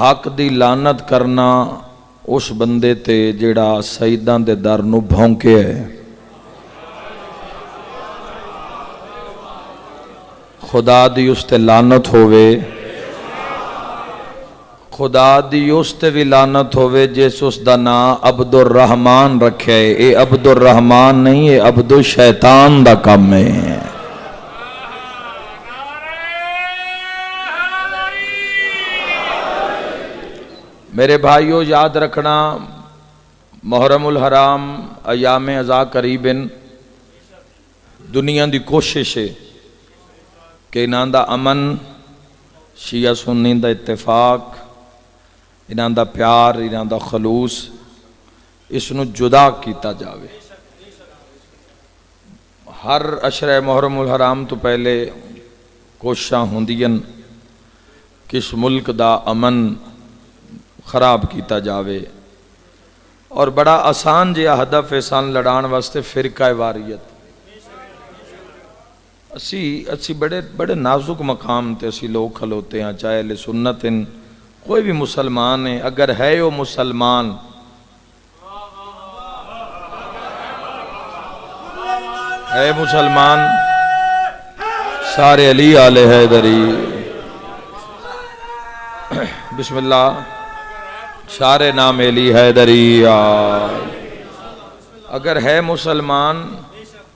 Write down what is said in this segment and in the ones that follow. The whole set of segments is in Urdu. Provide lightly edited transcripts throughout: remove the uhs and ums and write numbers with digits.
حق دی لعنت کرنا اس بندے تے جڑا سیداں دے در نو بھونکے ہے. خدا دی اس تے لعنت ہووے، خدا دی اس تے بھی لعنت ہووے جس اس دا نام عبد الرحمن رکھے. اے عبد الرحمن نہیں، اے عبد الشیطان دا کم ہے. میرے بھائیو یاد رکھنا، محرم الحرام ایام ازا قریبن دنیا دی کوشش ہے کہ انہاں دا امن، شیعہ سنی دا اتفاق، انہاں دا پیار، انہاں دا خلوص، اس نو جدا کیتا جاوے. ہر عشرہ محرم الحرام تو پہلے کوششاں ہوندیاں کس ملک دا امن خراب کیتا جاوے، اور بڑا آسان جہا ہدف ہے سان لڑان واسطے فرقہ واریت. اسی بڑے نازک مقام تے اسی لوگ کھلوتے ہیں، چاہے اہل سنت ہیں، کوئی بھی مسلمان ہے، اگر ہے وہ مسلمان ہے، مسلمان سارے علی آل حیدری، بسم اللہ، سارے نام علی حیدری. اگر ہے مسلمان،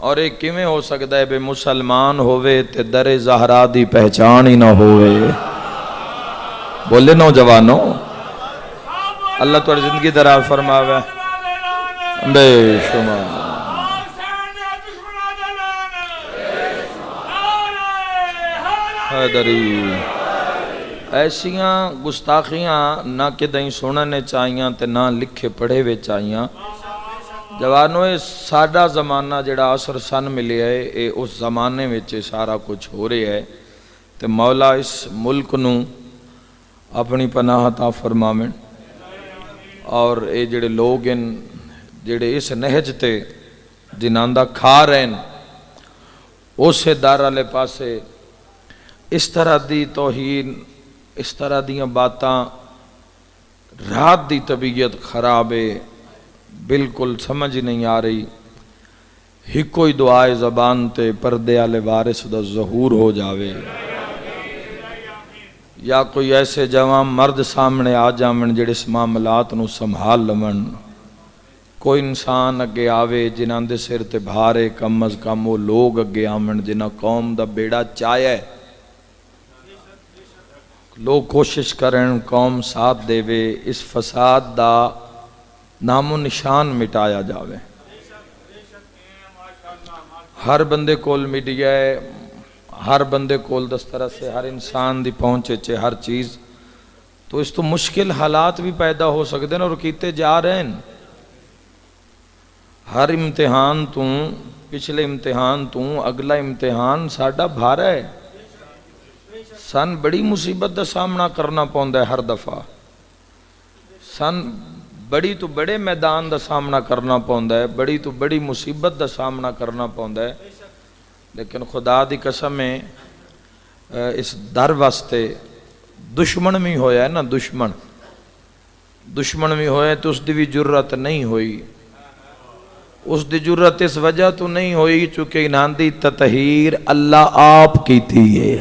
اور ایک کیویں ہو سکتا ہے بے مسلمان ہوئے تے در زہرا دی پہچان ہی نہ ہوئے؟ بولے نوجوانوں، اللہ تو زندگی دراز فرماوے بے شمار. حیدری ایسیاں گستاخیاں نہ کدیں سننے چاہیاں تے نہ لکھے پڑھے وے چاہیاں. جوانوں اے ساڈا زمانہ جڑا عصر سن ملے ہے، اے اس زمانے میں سارا کچھ ہو رہے ہے. تے مولا اس ملک نو اپنی پناہ عطا فرماویں، اور اے جڑے لوگ ہیں جڑے اس نہج تے جنہاں دا کھا رہے ہیں، اسے دار والے پاسے اس طرح دی توہین، اس طرح دیاں باتاں، رات دی طبیعت خراب ہے، بالکل سمجھ نہیں آ رہی. ہی کوئی دعائے زبان تے پردے والے وارث دا ظہور ہو جاوے، یا کوئی ایسے جوان مرد سامنے آ جاون جڑے اس معاملات نو سنبھال لون. کوئی انسان اگے آوے جنہاں دے سر تے بھارے، کم از کم وہ لوگ اگے آون جنہاں قوم دا بیڑا چاہے، لوگ کوشش کریں قوم ساتھ دے وے، اس فساد دا نام و نشان مٹایا جاوے. ہر بندے کول میڈیا ہے، ہر بندے کول دسترس سے، ہر انسان دی پہنچے چے ہر چیز، تو اس تو مشکل حالات بھی پیدا ہو سکتے ہیں اور کیتے جا رہے ہیں. ہر امتحان تو، پچھلے امتحان تو اگلا امتحان ساڈا بھارا ہے. سن بڑی مصیبت دا سامنا کرنا پوندا ہے ہر دفعہ، سن بڑی تو بڑے میدان دا سامنا کرنا پوندا ہے، بڑی تو بڑی مصیبت دا سامنا کرنا پوندا ہے. لیکن خدا دی قسم ہے اس در واسطے دشمن بھی ہویا ہے نا، دشمن بھی ہویا ہے تو اس دی بھی جرت نہیں ہوئی. اس دی جرت اس وجہ تو نہیں ہوئی چونکہ انہاں دی تطہیر اللہ آپ کیتی ہے.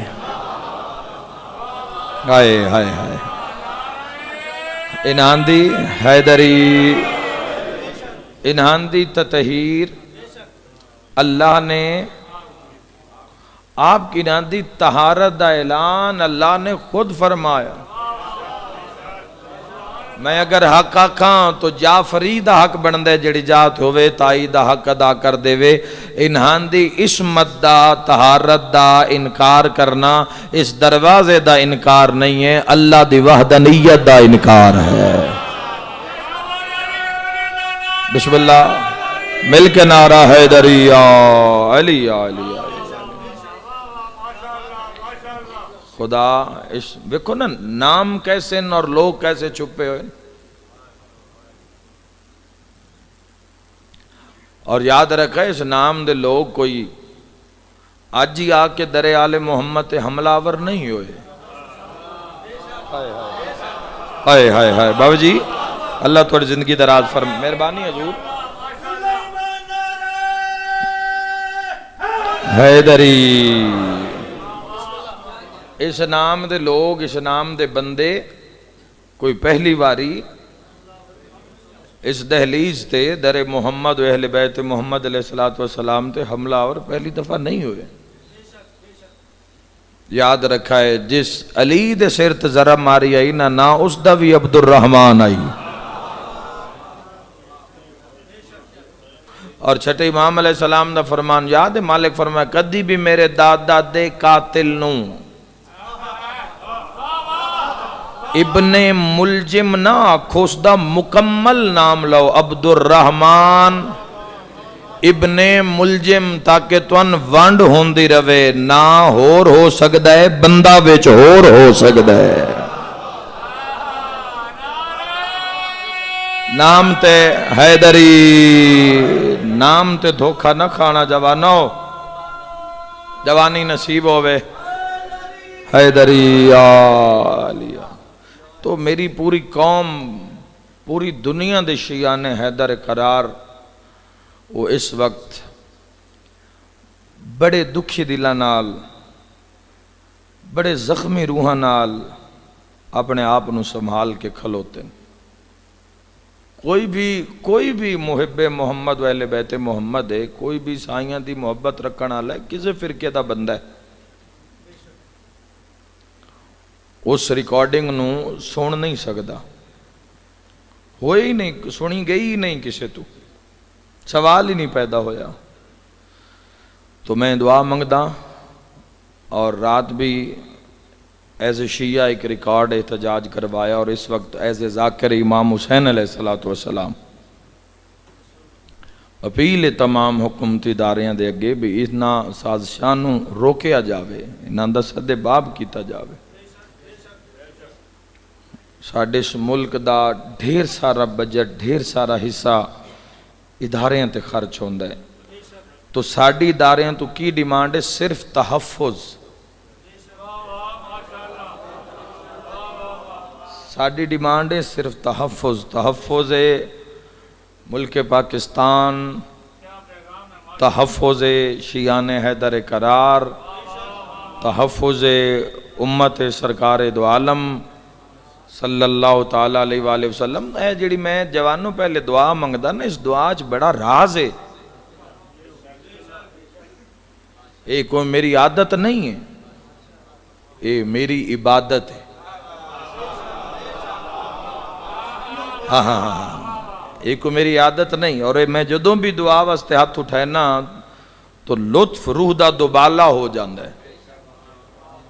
ہائے ہائے ہائے، انہاں دی حیدری، انہاں دی تطہیر اللہ نے، آپ کی انہاں دی طہارت دا اعلان اللہ نے خود فرمایا. میں اگر حق آکھاں تو جعفری دا حق بندے جڑی جات ہوئے تائی دا حق ادا کر دے وے. انہاں دی عصمت دا، طہارت دا انکار کرنا اس دروازے دا انکار نہیں ہے، اللہ دی وحدانیت دا انکار ہے. بسم اللہ، مل کے نعرہ حیدری علی علی. خدا اس دیکھو نا نام کیسے اور لوگ کیسے چھپے ہوئے. اور یاد رکھے اس نام دے لوگ کوئی آج ہی آ کے در آل محمد حملہ آور نہیں ہوئے. ہائے ہائے ہائے بابا جی اللہ تھوڑی زندگی دراز فرم مہربانی حضور حیدری اس نام دے لوگ اس نام دے بندے کوئی پہلی باری اس دہلیز تے در محمد و اہل بیت محمد علیہ السلام تے حملہ اور پہلی دفعہ نہیں ہوئے یاد رکھا ہے جس علی دے سر تے ذرا ماری آئی نہ اس دا بھی عبد الرحمن آئی اور چھٹے امام علیہ السلام دا فرمان یاد ہے مالک فرمایا کدی بھی میرے دادا دے قاتل نوں ابن ملجم نہ آکھو اس دا مکمل نام لو عبد الرحمن ابن ملجم تاکہ تون وانڈ ہوندی روے نہ ہور ہو سکدا ہے بندہ وچ ہور ہو سکدا ہے نام تے حیدری نام تے دھوکھا نہ کھانا جوانو جوانی نصیب ہوئے حیدری آلیا تو میری پوری قوم پوری دنیا دے شیعان حیدر قرار وہ اس وقت بڑے دکھی دلہ نال بڑے زخمی روحاں نال اپنے آپ نو سنبھال کے کھلوتے ہیں کوئی بھی محب محمد و اہل بیت محمد ہے کوئی بھی سائیاں دی محبت رکھنا ہے کسے فرقے دا بندہ ہے اس ریکارڈنگ نو سن نہیں سکدا ہوئی نہیں سنی گئی نہیں کسے تو سوال ہی نہیں پیدا ہویا تو میں دعا منگدا اور رات بھی ایز اے شیعہ ایک ریکارڈ احتجاج کروایا اور اس وقت ایز اے ذاکر امام حسین علیہ السلام اپیل تمام حکومتی اداریاں دے اگے بھی اتنا سازشاں نوں روکیا جاوے انہاں دا سدے باب کیتا جاوے ساڈے اس ملک دا ڈھیر سارا بجٹ ڈھیر سارا حصہ اداریاں تے خرچ ہوندا ہے تو ساڈی اداریاں تو کی ڈیمانڈ ہے صرف تحفظ ساڈی ڈیمانڈ ہے صرف تحفظ ہے ملک پاکستان تحفظ شیعان حیدر قرار تحفظ امت سرکار دو عالم صلی اللہ تعالیٰ علیہ وآلہ وسلم اے جڑی میں جوانوں پہلے دعا منگدا نا اس دعا چ بڑا راز ہے اے کوئی میری عادت نہیں ہے اے میری عبادت ہے ہاں ایک میری عادت نہیں اور میں جدوں بھی دعا واسطے ہاتھ اٹھائے نا تو لطف روح دا دوبالا ہو جاندہ ہے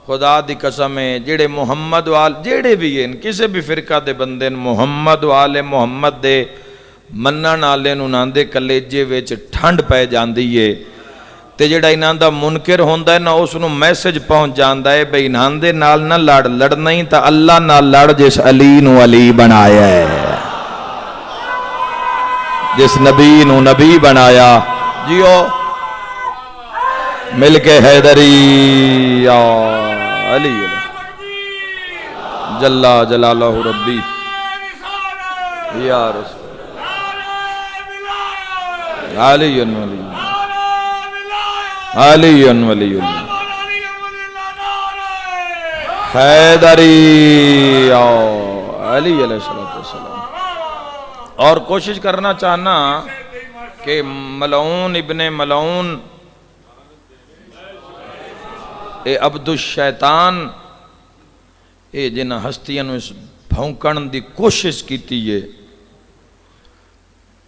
خدا دی قسم ہے جڑے محمد وال جڑے بھی ہیں کسے بھی فرقہ دے بندے محمد والے محمد دے منن والے نوں ناں دے کلیجے وچ ٹھنڈ پے جاندی ہے تے جڑا انہاں دا منکر ہوندا ہے نا اس نوں میسج پہنچ جاندا ہے بھئی انہاں دے نال نہ لڑنا ہی تا اللہ نال لڑ جس علی نو علی بنایا ہے جس نبی نو نبی بنایا جیو مل کے حیدری یا علی جلا جلالہ ربی یا رسول علی ولی علی ولی حیدری یا علی علیہ السلام اور کوشش کرنا چاہنا کہ ملعون ابن ملعون اے عبد الشیطان اے جنہ ہستیاں اس بھونکن دی کوشش کیتی ہے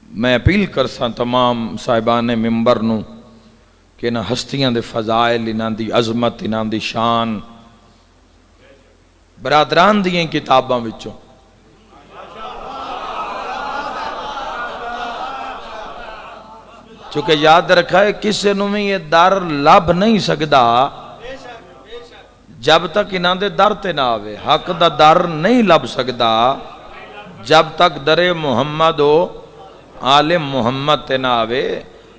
میں اپیل کرساں تمام صاحبان ممبر نو کہ انہ ہستیاں دے فضائل انہ دی عظمت انہ دی شان برادران دیئے کتاباں وچوں چونکہ یاد رکھا ہے کسے نو میں یہ در لب نہیں سکدا جب تک انہاں دے در تے نہ آوے حق دا در نہیں لب سکدا جب تک در محمد و آل محمد تے نہ آوے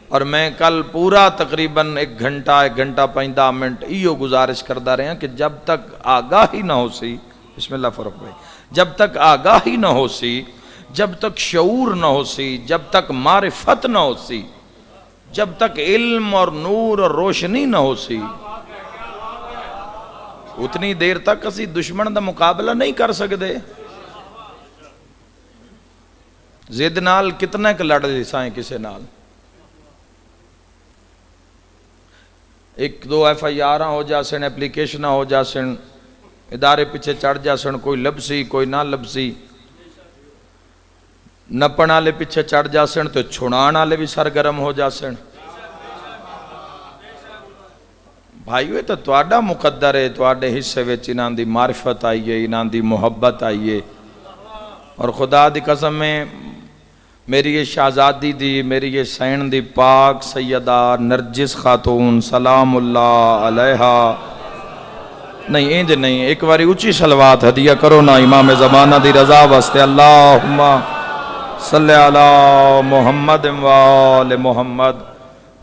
اور میں کل پورا تقریباً 1 گھنٹہ 1 گھنٹہ 15 منٹ ایو گزارش کردہ رہے ہیں کہ جب تک آگاہی نہ ہو سی بسم اللہ فرق بھائی، جب تک آگاہی نہ ہو سی، جب تک شعور نہ ہو سی، جب تک معرفت نہ ہو سی، جب تک علم اور نور اور روشنی نہ ہو سی، اتنی دیر تک اسی دشمن دا مقابلہ نہیں کر سکتے۔ زد نال کتنا کہ لڑ سائیں کسے نال، ایک دو ایف آئی آر ہو جاسن، اپلیکیشن ہو جاسن، ادارے پیچھے چڑھ جاسن، کوئی لبسی کوئی نہ لبسی، نپن والے پیچھے چڑھ جاسن تو چھڑان والے بھی سرگرم ہو جاسن۔ بھائیو تو تواڈا مقدر ہے، تواڈے حصے وچ انہاں دی معرفت آئیے، انہاں دی محبت آئیے، اور خدا دی قسم میں میری یہ شہزادی دی، میری یہ سین دی پاک سیدہ نرجس خاتون سلام اللہ علیہا، نہیں انج نہیں، ایک باری اونچی صلوات ہدیہ کرو نا امام زمانہ دی رضا واسطے، اللہم صلی علی محمد و آل محمد۔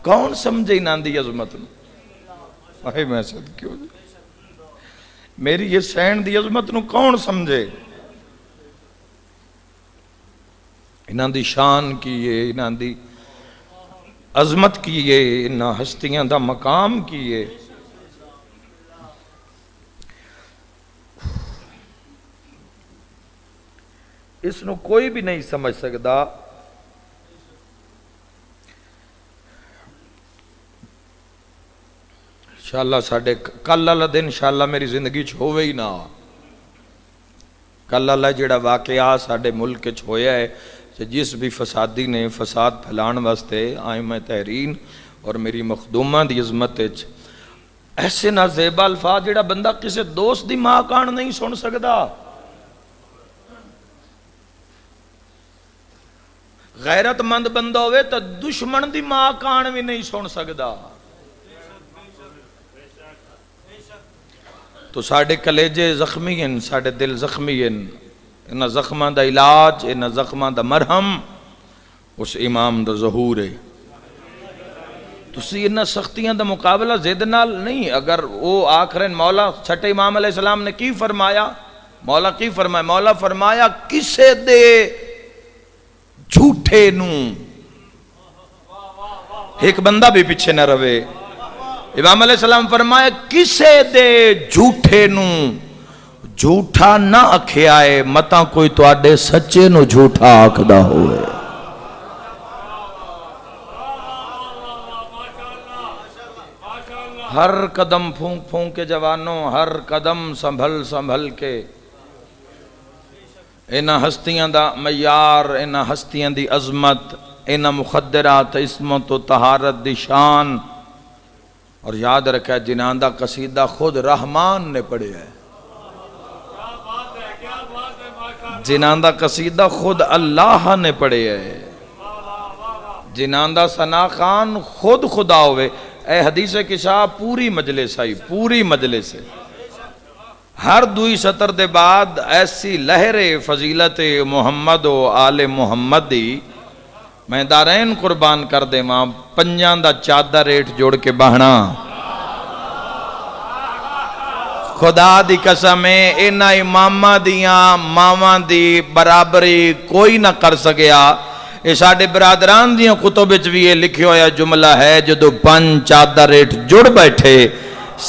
کون سمجھے انہاں دی عظمت نو؟ اے میں صدقے کیوں میری یہ سین دی عظمت نو کون سمجھے؟ انہاں دی شان کیے، انہاں دی عظمت کیے، انہاں ہستیاں دا مقام کیے۔ اس نو کوئی بھی نہیں سمجھ سکتا۔ انشاءاللہ ساڑھے کل اللہ دن انشاءاللہ میری زندگی چھوئے ہی نہ، کل اللہ جڑا واقعہ ساڑھے ملک چھویا ہے، جس بھی فسادی نے فساد پھیلان واسطے آئمہ تحرین اور میری مخدومہ دی عظمت ایسے نہ زیبا الفاظ جڑا بندہ کسے دوست دی ماں کان نہیں سن سکدا، غیرت مند بندہ ہوئے تو دشمن دی ماں کان بھی نہیں سن سکدا۔ تو ساڑھے کلیجے زخمی ہیں، ساڑھے دل زخمی ہیں، انہاں زخماں دا علاج، انہاں زخماں دا مرہم اس امام دا ظہور ہے۔ تو سی انہاں سختیاں دا مقابلہ زید نال نہیں۔ اگر وہ آخرین مولا چھٹے امام علیہ السلام نے کی فرمایا، مولا کی فرمایا، مولا فرمایا کسے دے جھوٹے نو، ایک بندہ بھی پیچھے نہ روے، امام علیہ السلام فرمایا کسے دے جھوٹے نو جھوٹا نہ اکھیائے، متا کوئی تو آڈے سچے نو جھوٹا آکھدا ہوئے۔ ہر قدم پھونک پھونک کے جوانوں، ہر قدم سنبھل سنبھل کے، انہاں ہستیاں دا معیار، انہاں ہستیاں دی عظمت، انہاں مخدرات عصمت و طہارت دی شان، اور یاد رکھا جنہاں دا قصیدہ خود رحمان نے پڑھے ہے، جنہاں دا قصیدہ خود اللہ نے پڑھے ہے، جنہاں دا ثنا خان خود خدا ہوئے۔ اے حدیث کشا پوری مجلس آئی، پوری مجلس ہے، ہر دوئی سطر دے بعد ایسی لہر فضیلت محمد و آل محمد دی میں دارین قربان کر دے ماں، پنجاں دا چادر ریٹ جوڑ کے بہنا، خدا دی قسم ہے انہاں امامہ دیاں ماما دی برابری کوئی نہ کر سکیا۔ یہ ساڑھے برادران دیاں کتب وچ بھی یہ لکھے ہویا جملہ ہے، جدو پنج چادر ریٹ جڑ بیٹھے،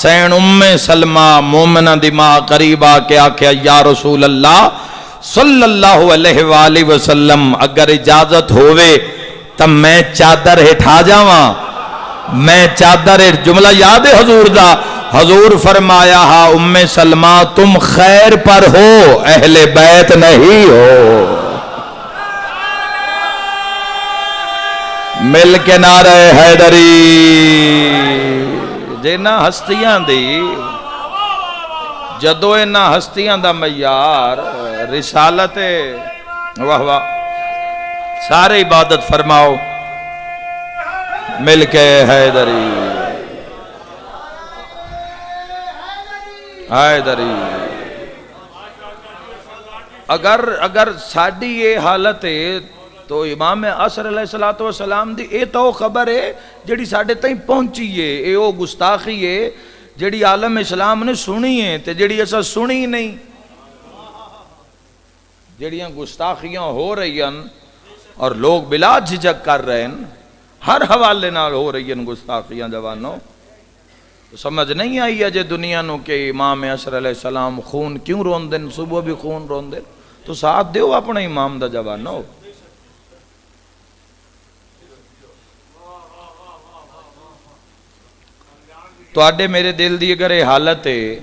سین ام سلمہ مومنہ دی ماں قریب آکے آکھیا یا رسول اللہ صلی اللہ علیہ وآلہ وسلم اگر اجازت ہوئے تب میں چادر ہٹھا جاواں، میں چادر ہٹ، جملہ یاد ہے حضور دا، حضور فرمایا ہا ام سلمہ تم خیر پر ہو، اہل بیت نہیں ہو۔ مل کے نعرہ حیدری، جنہ ہستیاں دی، جدو انہ ہستیاں دا معیار رسالت، واہ واہ، سارے عبادت فرماؤ، مل کے حیدری حیدری۔ اگر ساڑھی یہ حالت ہے تو امام عصر علیہ السلام دی اے تو خبر ہے جڑی ساڑھے تائیں پہنچی ہے، اے او گستاخی ہے جڑی عالم اسلام نے سنی ہے تے جڑی ایسا سنی نہیں، جڑیاں گستاخیاں ہو رہی ہیں اور لوگ بلا جھجک کر رہے ہیں، ہر حوالے نال ہو رہی ہیں گستاخیاں جوانوں، تو سمجھ نہیں آئی ہے جے دنیا نو کہ امام عصر علیہ السلام خون کیوں رون دن، صبح بھی خون رون دن، تو ساتھ دیو اپنے امام دا جوانوں۔ تو آڈے میرے دل دی اگر یہ حالت ہے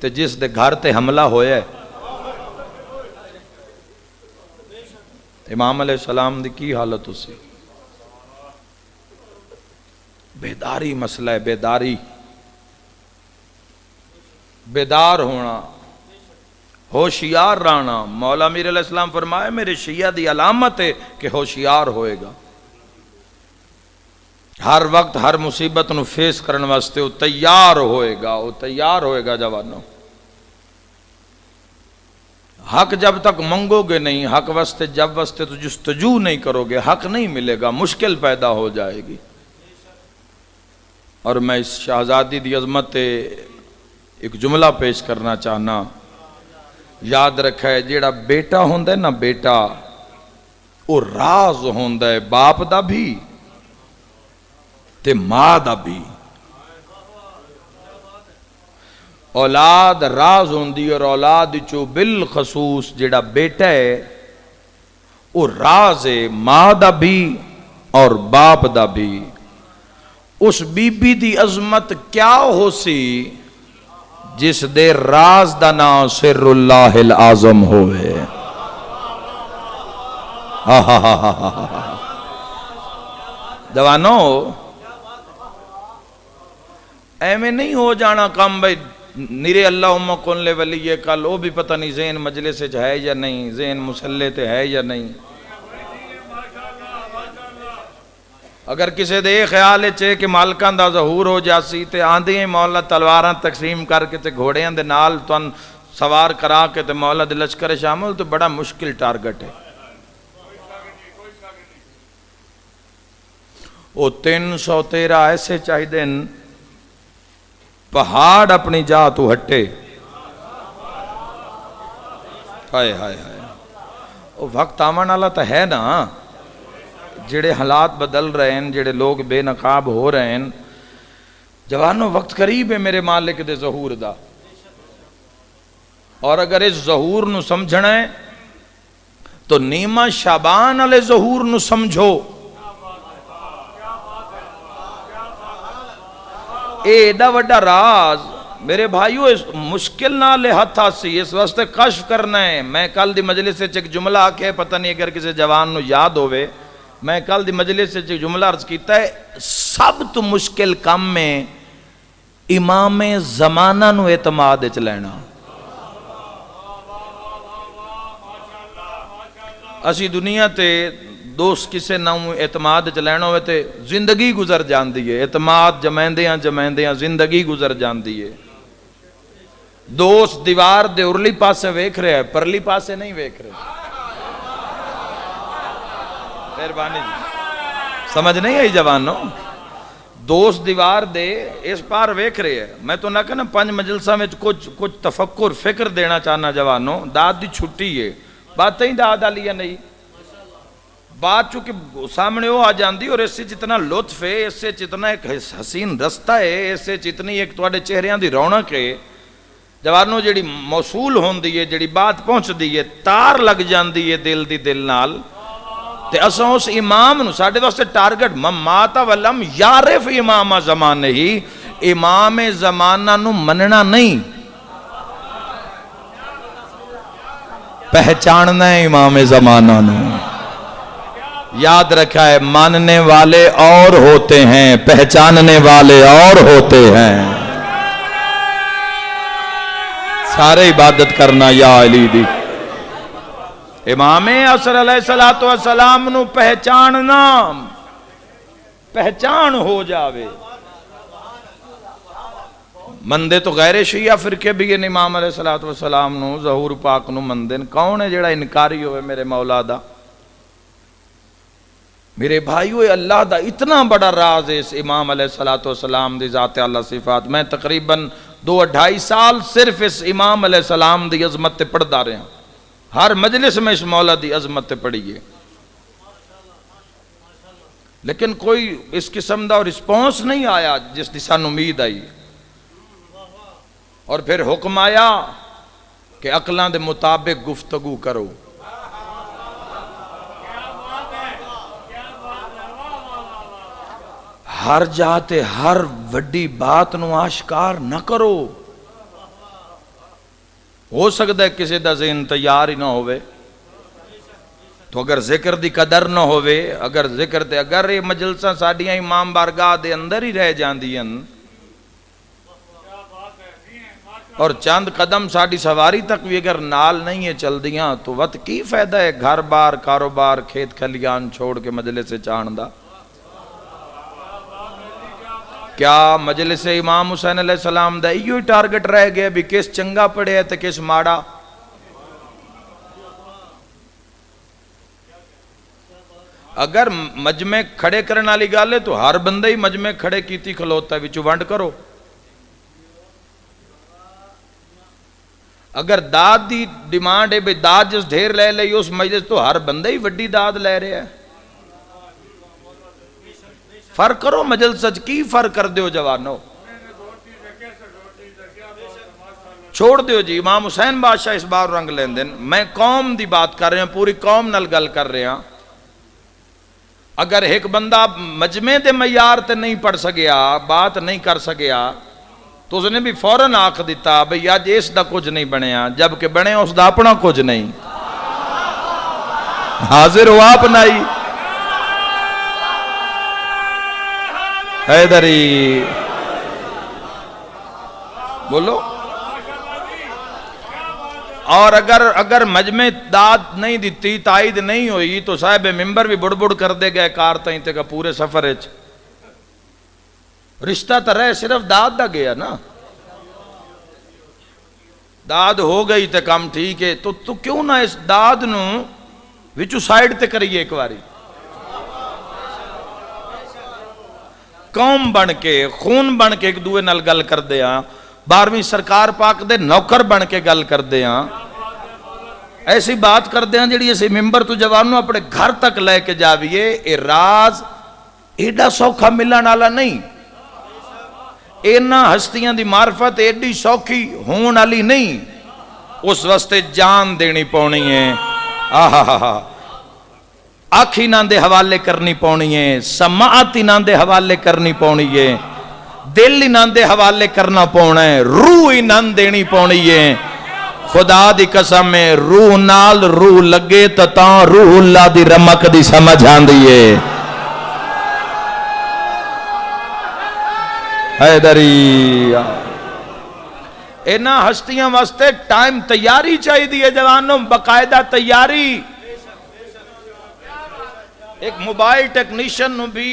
تے جس دے گھر تے حملہ ہویا ہے امام علیہ السلام دی کی حالت اسی؟ بیداری مسئلہ ہے، بیداری، بیدار ہونا، ہوشیار رہنا۔ مولا امیر علیہ السلام فرمائے میرے شیعہ دی علامت ہے کہ ہوشیار ہوئے گا، ہر وقت ہر مصیبت نو فیس کرنے واسطے وہ تیار ہوئے گا، وہ تیار ہوئے گا جوانوں۔ حق جب تک منگو گے نہیں، حق واسطے جب واسطے تو جستجو نہیں کرو گے، حق نہیں ملے گا، مشکل پیدا ہو جائے گی۔ اور میں اس شہزادی دی عظمت ایک جملہ پیش کرنا چاہنا، یاد رکھا ہے جیڑا بیٹا ہوندہ ہے نا، بیٹا وہ راز ہوندہ ہے باپ دا بھی تے ماں دا بھی۔ اولاد راز ہوندی اور اولاد چو بالخصوص جیڑا بیٹا ہے وہ راز ہے ماں دا بھی اور باپ دا بھی۔ اس بی بی دی عظمت کیا ہو سی جس دے راز دا نام سر اللہ العظم ہوئے۔ جوانوں ایمیں نہیں ہو جانا کام بھائی نیرے اللہم کن لے ولی کل، وہ بھی پتہ نہیں ذہن مجلس سے ہے یا نہیں، ذہن مسلح تے ہے یا نہیں۔ اگر کسی دے خیال چے کہ مالکان دا ظہور ہو جاسی تے آندھی ہیں مولا تلواراں تقسیم کر کے تے گھوڑیاں دے نال تون سوار کرا کے تے مولا دے لشکر شامل، تو بڑا مشکل ٹارگٹ ہے۔ وہ 313 ایسے چاہی دن پہاڑ اپنی جا تو ہٹے۔ ہائے ہائے ہائے، وہ وقت آمان اللہ تو ہے نا، جڑے حالات بدل رہے ہیں، جڑے لوگ بے نقاب ہو رہے ہیں۔ جوانوں وقت قریب ہے میرے مالک دے ظہور دا، اور اگر اس ظہور نو سمجھنا ہے تو نیمہ شعبان علیہ ظہور نو سمجھو۔ ایڈا وڈا راز میرے بھائیو اس مشکل نہ لے ہتھا سی، اس واسطے کشف کرنا ہے۔ میں کل دی مجلس سے ایک جملہ آکے پتہ نہیں اگر کسی جوان نو یاد ہوئے، میں کل دی مجلس سے ایک جملہ عرض کیتا ہے، سب تو مشکل کام میں امام زمانہ نو اعتماد اچ لینا۔ اسی دنیا تے دوست کسے نام اعتماد اچ لینا ہوئے تے زندگی گزر جان دیئے، اعتماد جمیندیاں زندگی گزر جان دیئے۔ دوست دیوار دے ارلی پاسے ویکھ رہے ہیں، پرلی پاسے نہیں ویکھ رہے۔ مہربانی جی، سمجھ نہیں آئی جوانوں؟ دوست دیوار دے اس پار ویکھ رہے ہیں۔ میں تو نہ کہنا 5 مجلسہ میں کچھ تفکر فکر دینا چاہنا جوانوں، داد دی چھٹی ہے، باتیں ہی داد آلیا نہیں، بات چونکہ سامنے ہو آ جاندی، اور اس سے جتنا لطف ہے، اس سے جتنا ایک حسین رستہ ہے، اس سے جتنی ایک توڑے چہریاں دی رونق ہے، جوانوں جڑی موصول ہوندی ہے، جڑی بات پہنچ دی ہے، تار لگ جاندی ہے دل دی دل نال، تے اساں اس امام نو ساڑھے واسطے ٹارگٹ مماتا ولم یارف امام زمانے ہی، امام زمانہ نو مننا نہیں، پہچاننا ہے امام زمانہ نو۔ یاد رکھا ہے، ماننے والے اور ہوتے ہیں، پہچاننے والے اور ہوتے ہیں۔ سارے عبادت کرنا یا علی دی۔ امام عصر علیہ السلام نو پہچاننا، پہچان ہو جاوے۔ مندے تو غیر شیعہ فرقے بھی ہیں امام علیہ السلام نو، ظہور پاک نو مندن۔ کون ہے جڑا انکاری ہوئے میرے مولا دا؟ میرے بھائیو، اللہ دا اتنا بڑا راز ہے اس امام علیہ السلام دی ذات اللہ صفات۔ میں تقریباً 2-2.5 سال صرف اس امام علیہ السلام دی عظمت تے پڑھ دا رہے ہیں، ہر مجلس میں اس مولا دی عظمت پڑھیے، لیکن کوئی اس قسم دا رسپانس نہیں آیا جس دی سان امید آئی، اور پھر حکم آیا کہ عقلاں دے مطابق گفتگو کرو۔ ہر جاتے ہر وڈی بات نو آشکار نہ کرو، ہو سکتا ہے کسی دا ذہن تیار ہی نہ ہوئے، تو اگر ذکر دی قدر نہ ہوئے، اگر یہ مجلساں ساڈیاں امام بارگاہ دے اندر ہی رہ جاندیاں اور چند قدم ساڈی سواری تک بھی اگر نال نہیں ہے چل دیاں، تو وقت کی فائدہ ہے گھر بار کاروبار کھیت کھلیان چھوڑ کے مجلس سے چاہن دا؟ کیا مجلس امام حسین علیہ السلام دا ایو ہی ٹارگٹ رہ گیا بھی کس چنگا پڑے ہے تے کس ماڑا؟ اگر مجمع کھڑے کرنے والی گل ہے تو ہر بندہ ہی مجمع کھڑے کیتی کھلوتا ہے، وچوں ونڈ کرو۔ اگر داد دی ڈیمانڈ ہے بھی داد جس ڈھیر لے لئی اس مجلس، تو ہر بندہ ہی وڈی داد لے رہے ہیں۔ فرق کرو مجلس کی فرق کر دیو جوانو، چھوڑ دیو جی۔ امام حسین بادشاہ اس بار رنگ لین دن، میں قوم دی بات کر رہے ہیں، پوری قوم نال گل کر رہے ہیں۔ اگر ایک بندہ مجمع دے معیار تے نہیں پڑھ سکیا، بات نہیں کر سکیا، تو اس نے بھی فوراً آکھ دیتا بھئی آج اس دا کچھ نہیں بنیا، جبکہ بنے اس دا اپنا کچھ نہیں۔ حاضر ہو آپ نہیں حیدری بولو۔ اور اگر مجمع داد نہیں دیتی، تائید نہیں ہوئی، تو صاحب ممبر بھی بڑ بڑ کر دے گئے کار تائیں کا پورے سفر اچ۔ رشتہ تو رہے صرف داد دا گیا نا، داد ہو گئی تے کم ٹھیک ہے، تو کیوں نہ اس داد نو وچو سائیڈ تے کریے ایک باری، قوم بن کے خون بن کے ایک دوے نال گل کر دیا، 12ویں سرکار پاک دے نوکر بن کے گل کر دیا، ایسی بات کر دیا جڑی ایسی ممبر تو جوانوں اپنے گھر تک لے کے جاویے۔ اے راز ایڈا سوکھا ملن والا نہیں، اینا ہستیاں دی معرفت ایڈی سوکھی ہون والی نہیں، اس واسطے جان دینی پونی ہے، آنکھی نہ دے حوالے کرنی پونی ہے، سماعت نہ دے حوالے کرنی پونی ہے، دل نہ دے حوالے کرنا پونا ہے، روح نہ دینی پونی ہے۔ خدا دی قسم ہے روح نال روح لگے تاں روح اللہ دی رمک دی سمجھ آندی ہے۔ حیدری اینا ہستیاں واسطے ٹائم تیاری چاہی دی ہے جوانوں، باقاعدہ تیاری۔ ایک موبائل ٹیکنیشن نو بھی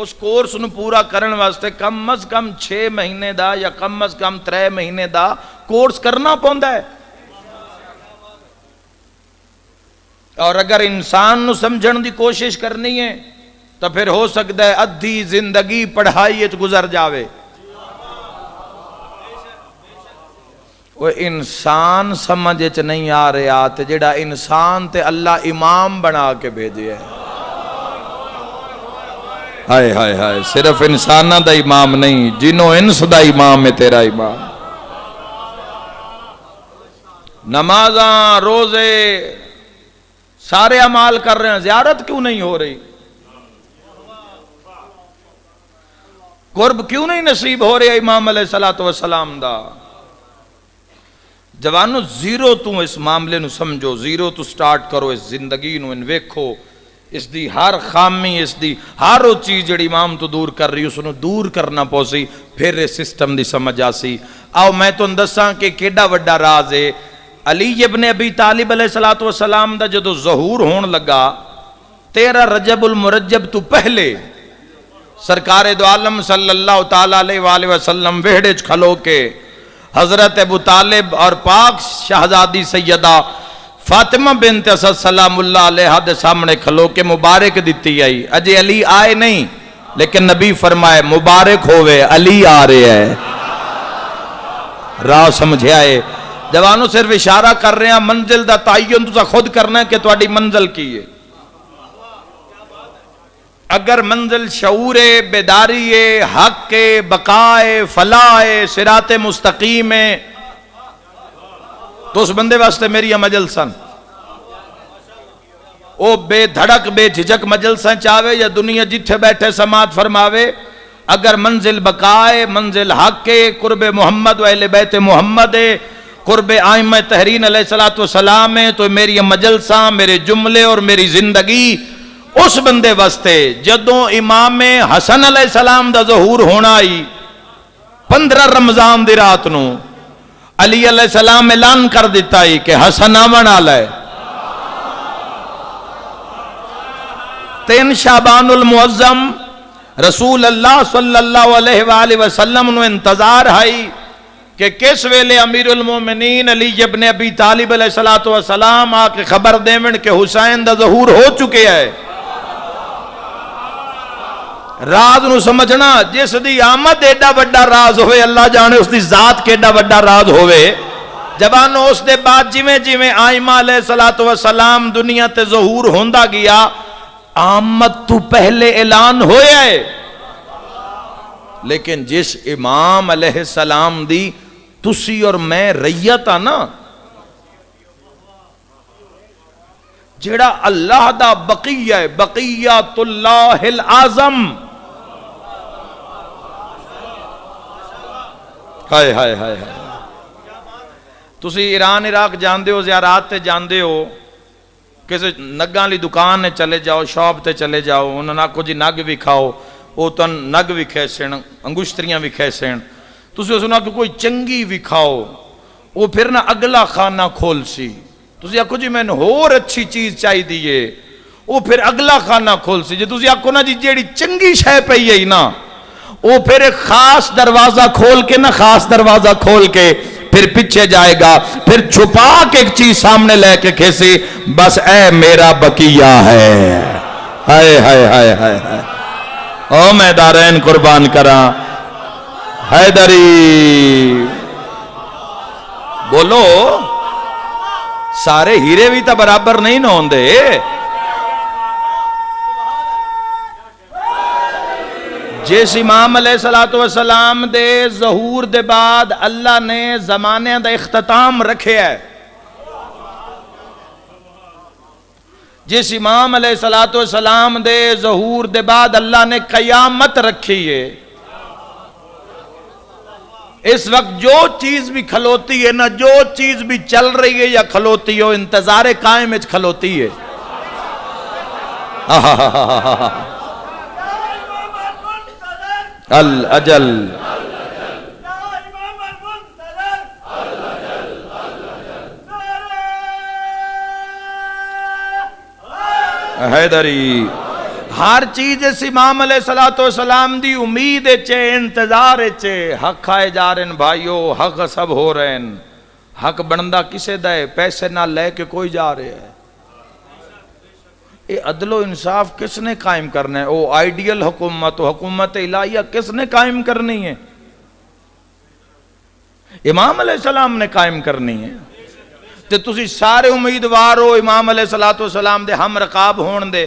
اس کورس نو پورا کرن واسطے کم از کم 6 مہینے دا یا کم از کم 3 مہینے دا کورس کرنا پوندا ہے۔ اور اگر انسان نو سمجھن دی کوشش کرنی ہے تو پھر ہو سکتا ہے ادھی زندگی پڑھائی اچ گزر جاوے۔ وہ انسان سمجھ اچ نہیں آ رہا تے جڑا انسان تے اللہ امام بنا کے بھیجے ہے۔ ہائے ہائے ہائے، صرف انسانہ دا امام نہیں، جنوں انس دا امام ہے تیرا امام۔ نمازاں روزے سارے عمال کر رہے ہیں، زیارت کیوں نہیں ہو رہی؟ قرب کیوں نہیں نصیب ہو رہا امام علیہ السلام دا؟ جوانو زیرو تو اس معاملے نو سمجھو، زیرو تو سٹارٹ کرو اس زندگی نو، ان ویکھو اس دی ہر خامی، اس دی ہر وہ چیز جڑی امام تو دور کر رہی اس نو دور کرنا پوسی، پھر اس سسٹم دی سمجھ آسی۔ آؤ میں تو اندساں کہ کیڈا وڈا راز ہے۔ علی ابن ابی طالب علیہ السلام دا جدو ظہور ہون لگا 13 رجب المرجب تو پہلے سرکار دو عالم صلی اللہ تعالیٰ علیہ وآلہ وسلم وہڑے کھلو کے حضرت ابو طالب اور پاک شہزادی سیدہ فاطمہ بنت اسد سلام اللہ علیہ دے سامنے کھلو کے مبارک دیتی آئی۔ اجے علی آئے نہیں، لیکن نبی فرمائے مبارک ہوئے علی آ رہے ہیں۔ راہ سمجھے آئے جوانوں صرف اشارہ کر رہے ہیں، منزل دا تعین تسا خود کرنا ہے کہ تہاڈی منزل کی ہے۔ اگر منزل شعور بیداری حق بقائے فلاح صراط مستقیم ہے تو اس بندے واسطے میری مجلساں او بے دھڑک بے جھجک مجلساں چاہے یا دنیا جتھے بیٹھے سماعت فرماوے، اگر منزل بقائے، منزل حق قرب محمد و اہل بیت محمد قرب آئمہ تحرین علیہ السلام ہے تو میری مجلساں، میرے جملے اور میری زندگی اس بندے واسطے جدوں امام حسن علیہ السلام دا ظہور ہونا آئی 15 رمضان دی رات نو علی علیہ السلام اعلان کر دیتا ہی کہ حسن آمن آلہ ہے، 3 شعبان المعظم رسول اللہ صلی اللہ علیہ وآلہ وسلم نو انتظار ہے کہ کس ویلے امیر المومنین علی ابن ابی طالب علیہ السلام آ کے خبر دیون کہ حسین دا ظہور ہو چکے ہے۔ راز نو سمجھنا، جس دی آمد ایڈا وڈا راز ہوئے، اللہ جانے اس دی ذات کے ایڈا وڈا راز ہوئے۔ جبانو اس دے بعد جویں جویں آئمہ علیہ السلام دنیا تے ظہور ہوندا گیا، آمد تو پہلے اعلان ہویا ہے، لیکن جس امام علیہ السلام دی تسی اور میں ریتا نا، جڑا اللہ دا بقیہ ہے، بقیت اللہ العظم، ہائے ہائے ہائے ہائے، تسی ایران عراق جاندے ہو، زیارات تے جاندے ہو، کسی نگاں لی دکان نے چلے جاؤ، شاپ تے چلے جاؤ، انہوں نے کچھ نگ بھی کھاؤ، وہ تن نگ بھی کھیسن، انگشتریاں بھی کھیسن، تسی اس نے کوئی چنگی بھی کھاؤ، وہ پھر نہ اگلا خانہ کھول سی، تسی آکو جی میں نے اور اچھی چیز چاہی دیئے، وہ پھر اگلا خانہ کھول سی، جی تسی آکو نا جی جیڑی چنگی شے پئی ہے نا، وہ پھر ایک خاص دروازہ کھول کے نا، خاص دروازہ کھول کے پھر پیچھے جائے گا، پھر چھپا کے ایک چیز سامنے لے کے کھیسی، بس اے میرا بقیہ ہے، ہائے ہائے ہائے ہائے ہائے، او میں دارین قربان کراں، حیدری بولو، سارے ہیرے بھی تا برابر نہیں نہ ہوندے، جس امام علیہ السلام دے ظہور دے بعد اللہ نے زمانے دا اختتام رکھے ہے، جس امام علیہ السلام دے ظہور دے بعد اللہ نے قیامت رکھی ہے، اس وقت جو چیز بھی کھلوتی ہے نا، جو چیز بھی چل رہی ہے یا کھلوتی ہو، انتظار قائم اچ کھلوتی ہے، الاجل حیدری، ہر چیز اس امام علیہ السلام دی امید چے، انتظار چے، حق آئے جا رہے ہیں بھائیو، حق سب ہو رہے ہیں، حق بندہ کسے دے، پیسے نہ لے کے کوئی جا رہے ہے، یہ عدل و انصاف کس نے قائم کرنا ہے؟ وہ آئیڈیل حکومت و حکومت الہیہ کس نے قائم کرنی ہے؟ امام علیہ السلام نے قائم کرنی ہے، تے تسی سارے امیدوار ہو امام علیہ السلام دے ہم رقاب ہون دے،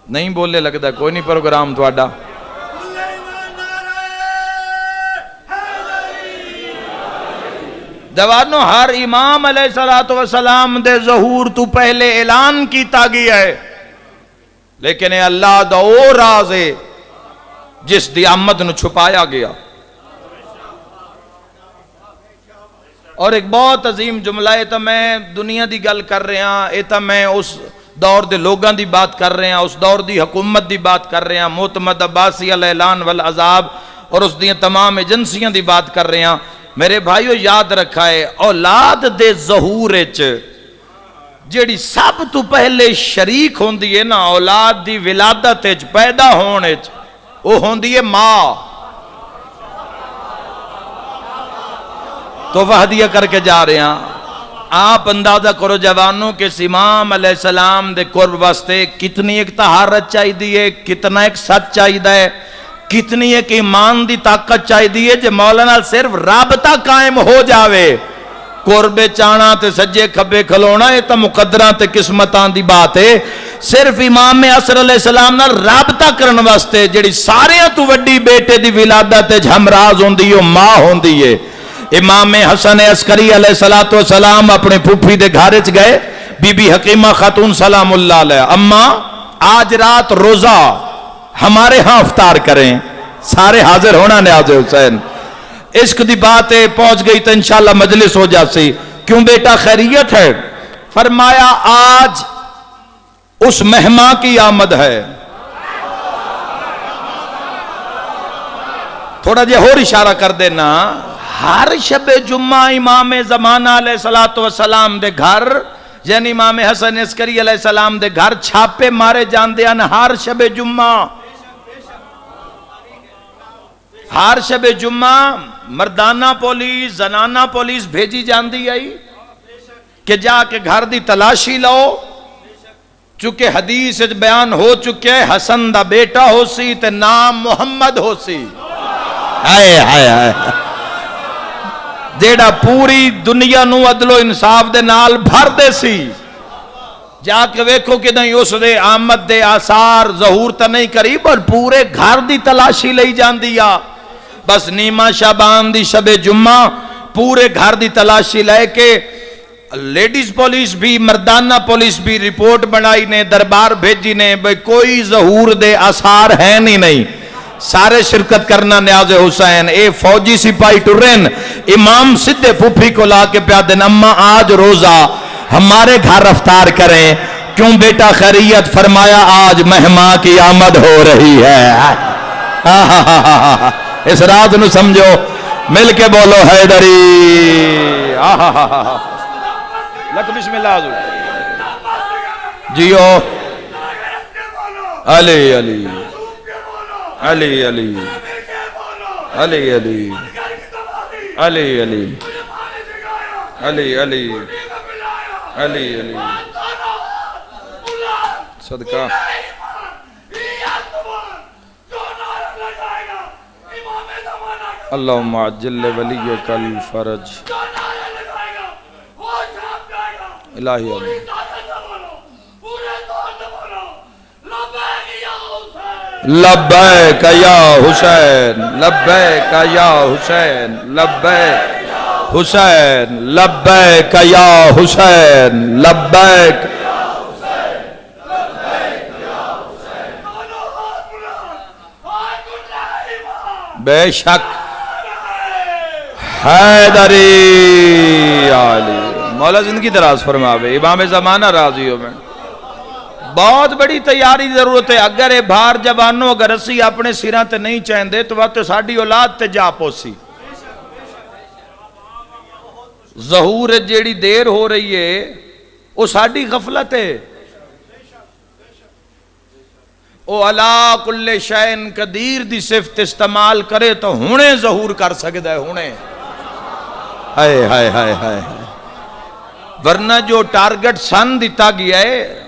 نہیں بولے لگتا کوئی نہیں پروگرام تواڈا، جوانو ہر امام علیہ السلام دے ظہور تو پہلے اعلان کیتا گیا ہے، لیکن اے اللہ دا او راز ہے جس دی آمد نو چھپایا گیا۔ اور ایک بہت عظیم جملہ ہے، تا میں دنیا دی گل کر رہے ہیں، اے تا میں اس دور دے لوگاں دی بات کر رہے ہیں، اس دور دی حکومت دی بات کر رہے ہیں، معتمد عباسی الاعلان والعذاب اور اس دی تمام ایجنسیاں دی بات کر رہے ہیں۔ میرے بھائیو یاد رکھا ہے، اولاد دے ظہور وچ جیڑی سب تو پہلے شریک ہوندی ہے نا اولاد دی ولادت وچ پیدا ہونے وچ، وہ ہوندی ہے ماں۔ تو وحدیہ کر کے جا رہے ہیں، آپ اندازہ کرو جوانوں کہ امام علیہ السلام دے قرب واسطے کتنی ایک طہارت چاہی دی ہے، کتنا ایک سچ چاہی دا ہے، کتنی ایک ایمان دی طاقت چاہیے جے مولانا صرف رابطہ قائم ہو جاوے قربے چانا تے سجے کھبے کھلونا یہ تو مقدران تے قسمتان دی بات ہے صرف امام عصر علیہ السلام نال رابطہ کرن واسطے جڑی ساریاں تو وڈی بیٹے دی ولادت ہمراز ہوندی ہے ماں ہوندی ہے امام حسن عسکری علیہ السلام اپنے پھوپھی دے گھر چ گئے بی بی حکیمہ خاتون سلام اللہ علیہ اما آج رات روزہ ہمارے ہاں افطار کریں سارے حاضر ہونا نیاز حسین عشق دی بات ہے پہنچ گئی تو انشاءاللہ مجلس ہو جاسی کیوں بیٹا خیریت ہے فرمایا آج اس مہمان کی آمد ہے تھوڑا جے اور اشارہ کر دینا ہر شب جمعہ امام زمانہ علیہ السلام دے گھر یعنی امام حسن عسکری علیہ السلام دے گھر چھاپے مارے جان دیا ہر شب جمعہ ہر شب جمعہ مردانہ پولیس زنانہ پولیس بھیجی جان دی آئی کہ جا کے گھر دی تلاشی لو چونکہ حدیث بیان ہو چکے حسن دا بیٹا ہو سی تے نام محمد ہو سی ہائے ہائے ہائے جیڑا پوری دنیا نو عدل و انصاف دے نال بھر دے سی جا کے ویکھو کہ نہیں اس دے آمد دے آثار ظہور تا نہیں کری پر پورے گھر دی تلاشی لئی جان دیا بس نیمہ شابان دی شب جمعہ پورے گھر دی تلاشی لے کے لیڈیز پولیس بھی مردانہ پولیس بھی رپورٹ بنائی نے دربار بھیجی نے بھئی کوئی ظہور دے آثار ہیں نہیں سارے شرکت کرنا نیاز حسین اے فوجی سپاہی ٹرین امام سدھے پھوپھی کو لا کے پیا دن اما آج روزہ ہمارے گھر افطار کریں کیوں بیٹا خیریت فرمایا آج مہمان کی آمد ہو رہی ہے اس رات نو سمجھو مل کے بولو حیدری لک بسم اللہ حضور جیو علی علی علی علی علی علی علی علی علی علی علی علی صدقہ اللہم عجل ولیک الفرج الہی آمین لبیک یا حسین لبیک یا حسین لبیک حسین لبیک یا حسین لبیک بے شک حیدری علی مولا زندگی دراز فرماوے امام زمانہ راضی ہو میں بہت بڑی تیاری ضرورت ہے اگر اے بھار جوانوں اگر اسی اپنے سیران تے نہیں چاہیں دے تو وقت ساڑھی اولاد تے جا پوسی ظہور جیڑی دیر ہو رہی ہے وہ ساڑھی غفلت ہے او علا کل شین قدیر دی صفت استعمال کرے تو ہونے ظہور کر سکتا ہے ہونے ہائے ہائے ہائے ہائے ورنہ جو ٹارگٹ سن دیتا گیا ہے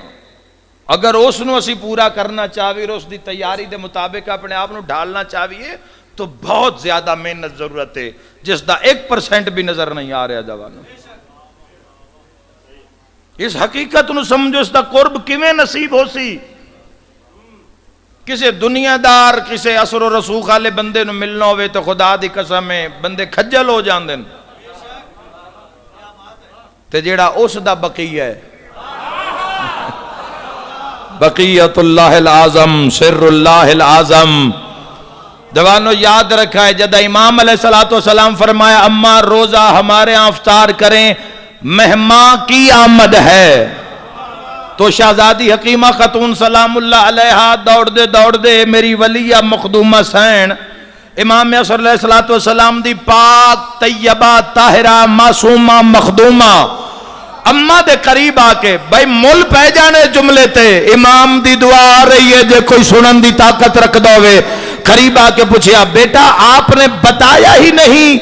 اگر اس نو اسی پورا کرنا چاہیے اور اس دی تیاری دے مطابق اپنے آپ نو ڈھالنا چاہیے تو بہت زیادہ محنت ضرورت ہے جس دا 1% بھی نظر نہیں آ رہا جوانوں اس حقیقت نو سمجھو اس دا قرب کیویں نصیب ہو سی کسے دنیا دار کسے اثر و رسوخ والے بندے نو ملنا ہوئے تو خدا دی قسم ہے بندے کھجل ہو جان دن تے جیڑا اس دا بقیہ ہے بقیت اللہ العظم سر اللہ العظم جوانوں یاد رکھا ہے جدہ امام علیہ السلام فرمایا اما روزہ ہمارے ہاں افطار کریں مہمان کی آمد ہے تو شہزادی حکیمہ خاتون سلام اللہ علیہا دوڑ دے میری ولیہ مخدومہ سین امام عصر علیہ السلام دی پاک طیبہ طاہرہ معصومہ مخدومہ اما دے قریب آکے بھائی مل پہ جانے جملے تے امام دی دعا آ رہی ہے جے کوئی سنن دی طاقت رکھ دوے قریب آکے پوچھیا بیٹا آپ نے بتایا ہی نہیں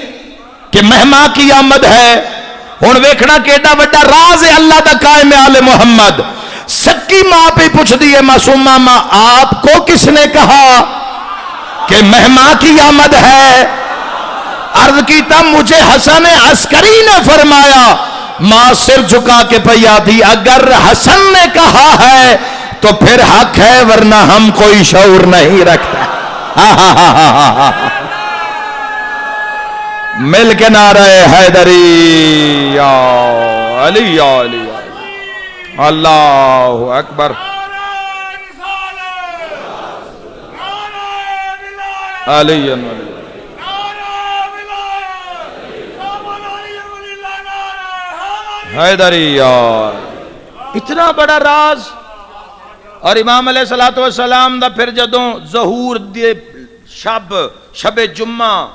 کہ مہمان کی آمد ہے ہن ویکھنا کیڑا بڑا راز ہے اللہ دا قائم آل محمد سکی ماں پہ پوچھ دیئے معصومہ ماں آپ کو کس نے کہا کہ مہمان کی آمد ہے. عرض کیتا مجھے حسن عسکری نے فرمایا. ماں سر جھکا کے پیا تھی اگر حسن نے کہا ہے تو پھر حق ہے ورنہ ہم کوئی شعور نہیں رکھتا. مل کے نعرہ حیدری یا علی یا علی اللہ اکبر. علی حیدری یا. اتنا بڑا راز. اور امام علیہ الصلوۃ والسلام دا پھر جدوں ظہور دے شب جمعہ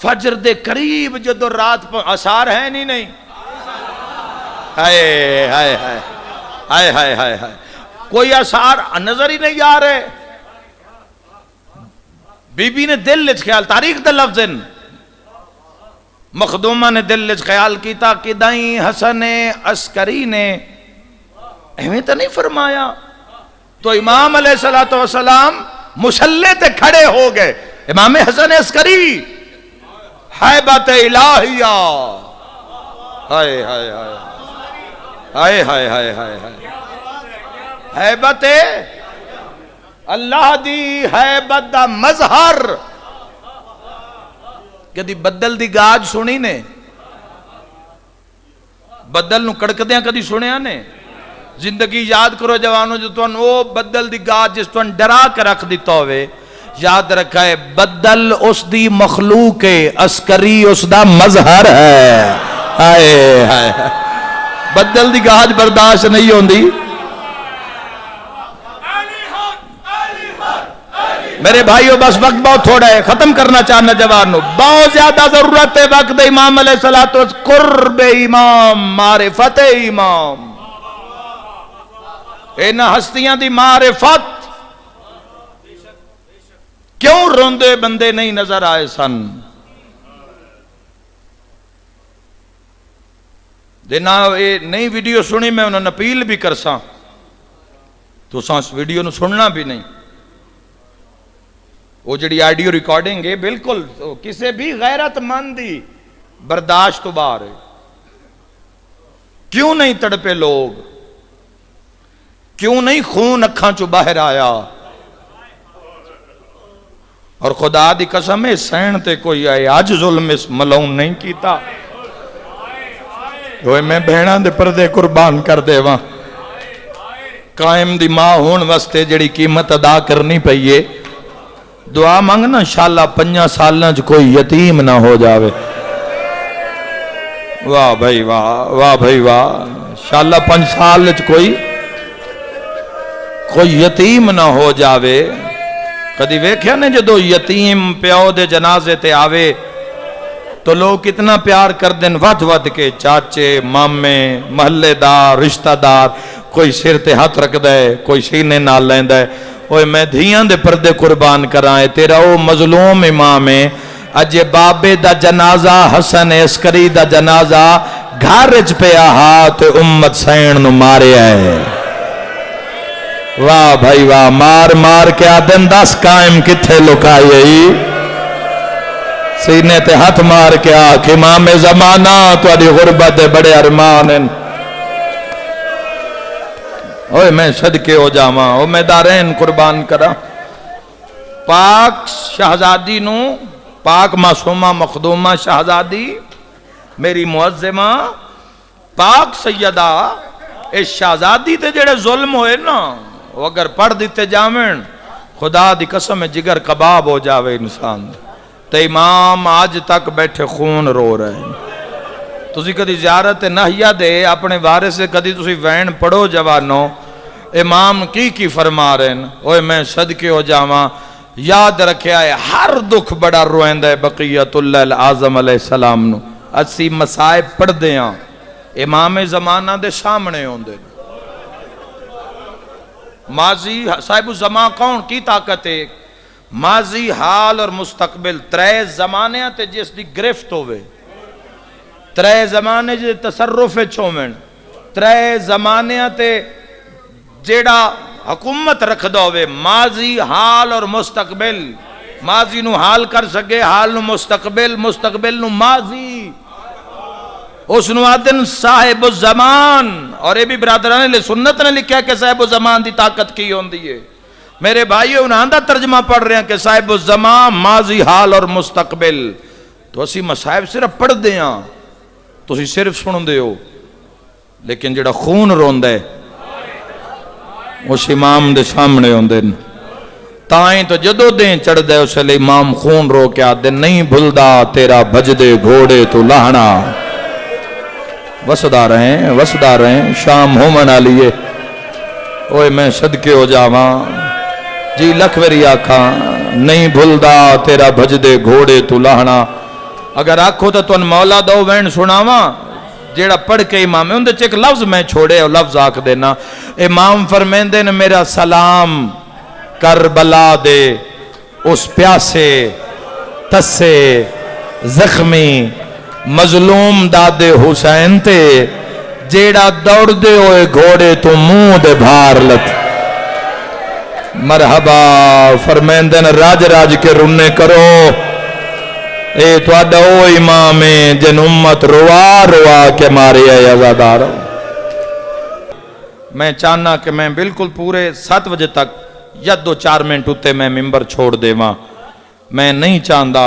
فجر دے قریب جدوں رات اثار ہے نہیں ہائے ہائے ہائے ہائے ہائے ہائے ہائے کوئی اثار نظر ہی نہیں آ رہے. بی بی نے دل وچ خیال تاریخ دے لفظ مخدومہ نے دل وچ خیال کیتا کہ دائیں حسن عسکری نے ایویں تو نہیں فرمایا. تو امام علیہ الصلوۃ والسلام مصلی تے کھڑے ہو گئے. امام حسن عسکری حیبت الہیہ ہائے ہائے ہائے ہائے ہائے ہائے ہائے حیبت اللہ دی حیبت دا مظہر. کدی بدل دی گاج سنی نے؟ بدل نو کڑکدیاں کدی سنیا نے؟ زندگی یاد کرو جوانوں جو تون وہ بدل دی گاج جس تون ڈرا کے رکھ دیتا ہوئے. یاد رکھا ہے بدل اس دی مخلوق ہے, عسکری اس دا مظہر ہے. آئے آئے بدل دی گاج برداشت نہیں ہوندی. میرے بھائیو بس وقت بہت تھوڑا ہے, ختم کرنا چاہنا جوانوں. بہت زیادہ ضرورت ہے وقت امام علیہ الصلوۃ والسلام قرب امام معرفت امام. ان ہستیاں دی معرفت کیوں روندے بندے نہیں نظر آئے سن؟ دینا یہ نئی ویڈیو سنی میں انہوں نے اپیل بھی کرساں تو اس ویڈیو نو سننا بھی نہیں. وہ جڑی آڈیو ریکارڈنگ ہے بالکل کسے بھی غیرت مندی برداشت تو باہر ہے. کیوں نہیں تڑپے لوگ؟ کیوں نہیں خون اکھاں چو باہر آیا؟ اور خدا دی قسم ہے سین تے کوئی آئے آج ظلم اس ملون نہیں کیتا. وہ میں بہناں دے پردے قربان کر دے وہاں قائم دی ماں ہون واسطے جڑی قیمت ادا کرنی پئیے. دعا مانگنا انشاءاللہ 5 سالاں جو کوئی یتیم نہ ہو جاوے. واہ بھائی واہ, واہ بھائی واہ. انشاءاللہ 5 سال جو کوئی یتیم نہ ہو جاوے. کدی ویکھیا نے جدو یتیم پیو دے جنازے تے آوے تو لوگ کتنا پیار کر دیں ود ود کے. چاچے مامے محلے دار رشتہ دار کوئی سر تے ہاتھ رکھ دے کوئی سینے نال لیندہ ہے. اوے میں دھیاں دے پردے قربان کرائیں تیرا او مظلوم امام ہے. اجے بابے دا جنازہ حسن عسکری دا جنازہ گھارج پہ آہات امت سین نو مارے آئے. واہ بھائی واہ. مار مار کے آدن 10 قائم کتھے لکائے سینے تے ہاتھ مار کے آکھ امام زمانہ تواڈی غربت دے بڑے ارمان ہیں. اوے میں صدقے ہو جاواں او میں دارین قربان کرا. پاک شہزادی نو پاک معصومہ مخدومہ شہزادی میری معظمہ پاک سیدہ اس شہزادی تے جڑے ظلم ہوئے نا وہ اگر پڑھ دیتے جاویں خدا دی قسم جگر کباب ہو جاوے انسان. تے امام آج تک بیٹھے خون رو رہے ہیں. تسی کدی زیارت نہیہ دے اپنے وارث سے کدی تسی وین پڑھو جوانوں امام کی فرما رہے ہیں. اوے میں صدقے ہو جاواں. یاد رکھیا ہے ہر دکھ بڑا روئندہ ہے بقیت اللہ العظم علیہ السلام نو. اسی مسائب پڑھ دیاں امام زمانہ دے سامنے ہوندے. ماضی صاحب الزمان کون کی طاقت ہے؟ ماضی حال اور مستقبل 3 زمانے تے جس دی گرفت ہوئے. 3 زمانے جے تصرف چھومن 3 زمانے تے جیڑا حکومت رکھ دو ہوئے ماضی حال اور مستقبل ماضی نو حال کر سکے، حال نو مستقبل، مستقبل نو ماضی، اس نو آدن صاحب الزمان. اور یہ بھی برادران نے سنت نے لکھا کہ صاحب الزمان دی طاقت کی ہوندی ہے. میرے بھائیو انہاں دا ترجمہ پڑھ رہے ہیں کہ صاحب الزمان ماضی، حال اور مستقبل. تو اسی مصائب صرف پڑھ دے ہاں، تو اسی صرف سن دے ہو، لیکن جڑا خون روندہ ہے اس امام دے سامنے ہوندے تائیں تو جدو دیں چڑھ دے اس لئے امام خون رو کے آدھے نہیں بھلدا تیرا بجدے گھوڑے تو لہنا. وسدا رہیں شام ہو منا لیے اوے میں صدقے ہو جاواں جی لکھ ویری آکھاں نہیں بھلدا تیرا بجدے گھوڑے تو لہنا. اگر آکھو تو تن مولا دو وین سناواں جیڑا پڑھ کے امام ہے اندھے ایک لفظ میں چھوڑے اور لفظ آکھ دینا. امام فرمیندے نے میرا سلام کربلا دے اس پیاسے تسے زخمی مظلوم دادے حسین تے جیڑا دوڑ دے ہوئے گھوڑے تو منہ دے بھار لت. مرحبا فرمیندے نے راج راج کے رنے کرو اے تو آڈا او امام جن امت روا روا کے مارے آئے ازادارو. میں چاہنا کہ میں بالکل پورے 7 بجے تک یا 2-4 منٹ ہوتے میں ممبر چھوڑ دے ماں. میں نہیں چاہندہ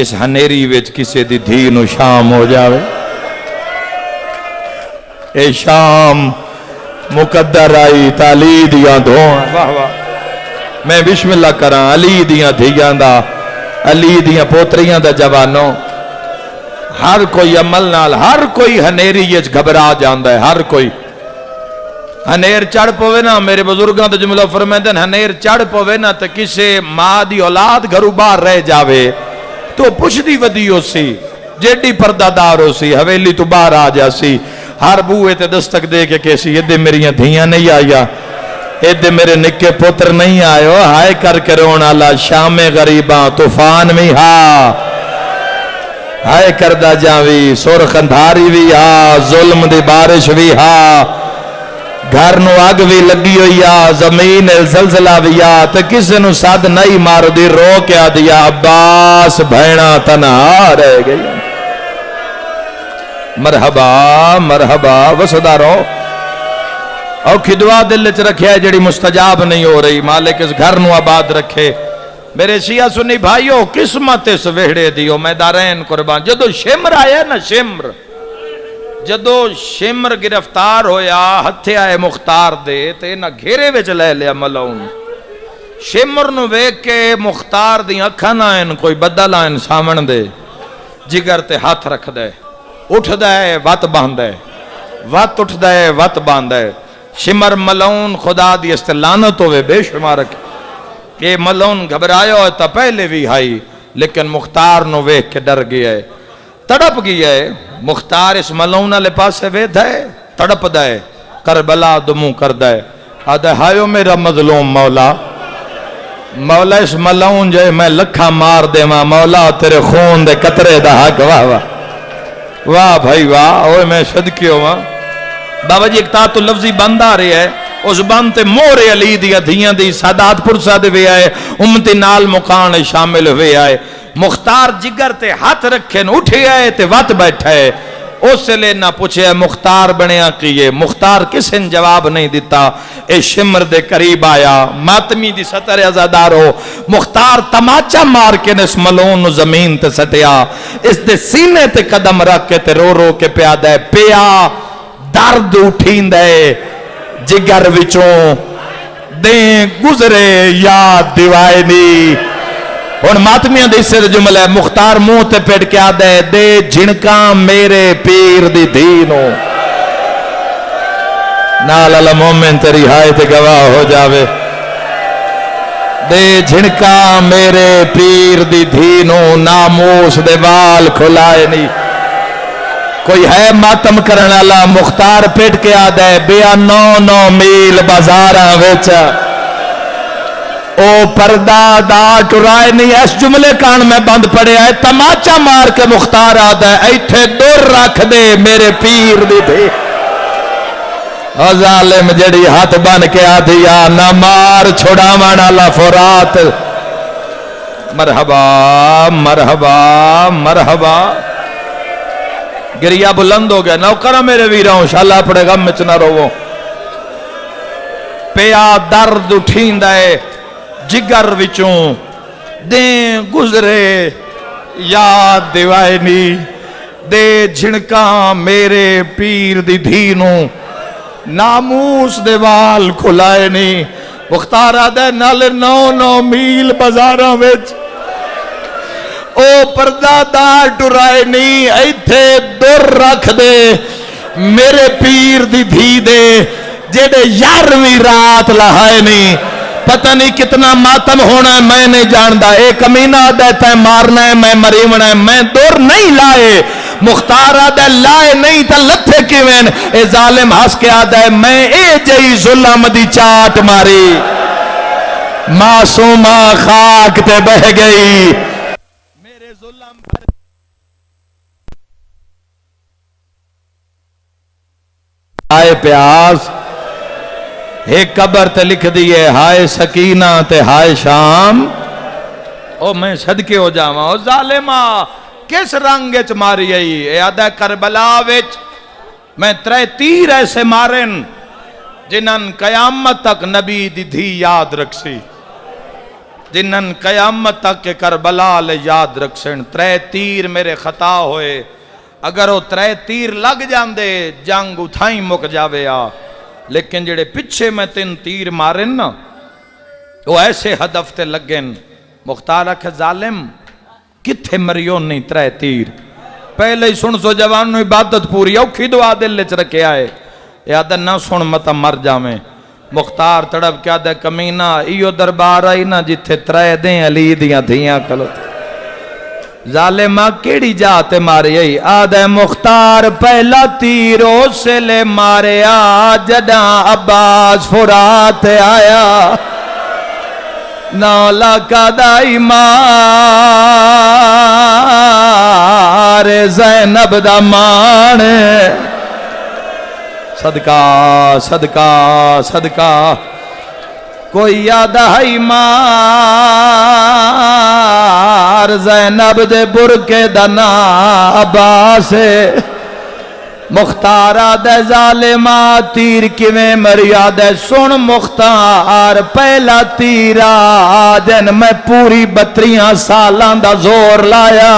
اس ہنیری وچ کسی دی دھی نو شام ہو جاوے. اے شام مقدر آئی تالی دیاں دھوں. واہ واہ میں بسم اللہ کراں علی دیاں دھیاں دا، علی دیاں پوتریاں دا جوانوں. ہر کوئی عمل نال ہر کوئی ہنیری یہ گھبرا جاندہ ہے. ہر کوئی ہنیر چڑھ پوے نا، میرے بزرگاں تو جملہ فرمیندن ہنیر چڑھ پوے نا تو کسے ماں دی اولاد گھرو باہر رہ جاوے تو پوچھ دی ودی ہو سی جیڈی پردہ دار ہو سی حویلی تو باہر آ جا سی. ہر بوئے تے دستک دے کے کیسی یہ دے میریاں دھیاں نہیں آیا، یہ دے میرے نکے پتر نہیں آئے، ہائے کر کے رونا لا شام غریباں طوفان میں ہاں ہائے کردہ جاوی سرخ اندھاری بھی ہاں ظلم دی بارش بھی ہاں گھر نو آگ بھی لگی ہوئی آ زمین زلزلہ بھی آ تو کسی نو ساتھ نہیں مار دی رو کیا دیا عباس بھینا تنہا رہ گئی. مرحبا مرحبا وسدا رو اوکھی دعا دل چ رکھے ہے جڑی مستجاب نہیں ہو رہی. مالک اس گھر نو آباد رکھے. میرے شیعہ سنی بھائیو قسمت اس وہڑے دیو میں دارین قربان. جدو شمر آیا نا شمر، جدو شمر گرفتار ہویا ہتھے آئے مختار دے تے نہ گھیرے وچ لے لیا ملعون. شمر نو ویکھ کے مختار دی اکھاں نہ ان کوئی بدل آئن سامن دے جگر تے ہاتھ رکھ دے اٹھ دے وات باندھ دے وات اٹھ دے وات باندھ دے. شمر ملعون خدا دی استلانت ہوئے بے شمار رکھے. یہ ملعون گھبرایا ہوئے تا پہلے بھی ہائی لیکن مختار نو ویکھ کے ڈر گیا ہے تڑپ گیا ہے. مختار اس ملعون علی پاسے وید ہے تڑپ دے کربلا دموں کر دے آدھے ہائیو میرا مظلوم مولا مولا اس ملعون جو میں لکھا مار دے ماں مولا تیرے خون دے قطرے دا حق. واہ واہ واہ بھائی واہ اوہ میں صدقی ہوا. بابا جی ایک تاتو لفظی بند آ رہی ہے اس بند تے مور علی دیا دھیاں دی سادات پرسا دے ہوئے آئے امتی نال مقان شامل ہوئے آئے. مختار جگر تے ہاتھ رکھے نو اٹھے آئے تے وات بیٹھا ہے. اس سے لے نہ پوچھے مختار بنیا کیے. مختار کسی نے جواب نہیں دیتا. اے شمر دے قریب آیا ماتمی دی سطر ازادار ہو. مختار تماچا مار کے نے اس ملعون نو زمین تے سٹیا اس دے سینے تے قدم رکھ کے تے رو رو کے پیا دے پیا درد اٹھین دے جگر وچوں دیں گزرے یاد دیوائے نی. اور ماتمیاں دے سے جملہ ہے مختار منہ تے پیٹ کیا دے جھنکاں میرے پیر دی دینو نال المومن تیری ہائے تے گواہ ہو جاوے. دے جھنکاں میرے پیر دی دینو ناموس دے وال کھلائے نہیں. کوئی ہے ماتم کرن والا مختار پیٹ کے آدھے بیا 9 میل بازاراں وچ او پردہ دا ٹرائے نہیں. اس جملے کان میں بند پڑے آئے تماچا مار کے مختار آدھا ہے ایتھے دور رکھ دے میرے پیر دی دے. او ظالم جڑی ہاتھ بن کے آدھی یا نہ مار چھڑا مانا لا فرات مرحبا مرحبا مرحبا. گریا بلند ہو گیا. نوکرا میرے ویراں شالا اپنے غم وچ نہ روو. پیا درد اٹھیندا ہے جگر وچوں دیں گزرے یاد دیوائنی دے جھنکاں میرے پیر دی دھینوں ناموس دے وال کھلائے نہیں. مختارہ دے نال 9 میل بازاراں وچ او پردہ دار ٹرائے نہیں. ایتھے در رکھ دے میرے پیر دی دھی دے جیڑے 11ویں رات لہائے نہیں. پتہ نہیں کتنا ماتم ہونا ہے میں نہیں جاندہ. اے کمینہ دیتا ہے مارنا ہے میں مریمنا ہے. میں دور نہیں لائے مختارہ دے لائے نہیں تا لتھے کیویں. اے ظالم ہس کے آدھا ہے میں اے جئی ظلم دی چاٹ ماری معصومہ خاک تے بہ گئی. میرے ظلم پر آئے پیاس ایک قبر تے لکھ دیئے ہائے سکینہ تے ہائے شام. او میں صدقے ہو جاواں. او ظالمہ کس رنگ وچ ماری آئی. اے آدھا کربلا وچ میں 3 تیر ایسے مارن جنہن قیامت تک نبی دی دھی یاد رکھسی. جنہن قیامت تک کے کربلا لے یاد رکھسن. 3 تیر میرے خطا ہوئے. اگر وہ 3 تیر لگ جاندے جنگ اتھائیں مک جاوے آ. لیکن جڑے پچھے میں 3 تیر مارن نا وہ ایسے ہدف تے لگن. مختار آکھے ظالم کتھے مریون نہیں 3 تیر. پہلے ہی سن سو جوانوں عبادت پوری اوکھی دعا دل لچ رکھے آئے. یادہ نہ سن متا مر جاویں. مختار تڑپ کیا دے کمینہ ایو دربار آئی نا جتھے 3 دیں علی دیاں دھیاں کلو. ظالمہ کیڑی جاتے ماری آئی. آدھے مختار پہلا تیرو سے لے مارے آ جداں عباس فرات آیا. 9 لاکھ دائی مار زینب دا مان. صدقہ صدقہ صدقہ کوئی یاد ہے مار زینب دے برکے دنا عباس. مختارہ دے ظالمہ تیر کیویں مریا دے سن مختار پہلا تیرا جن میں پوری 32 سالاں دا زور لایا.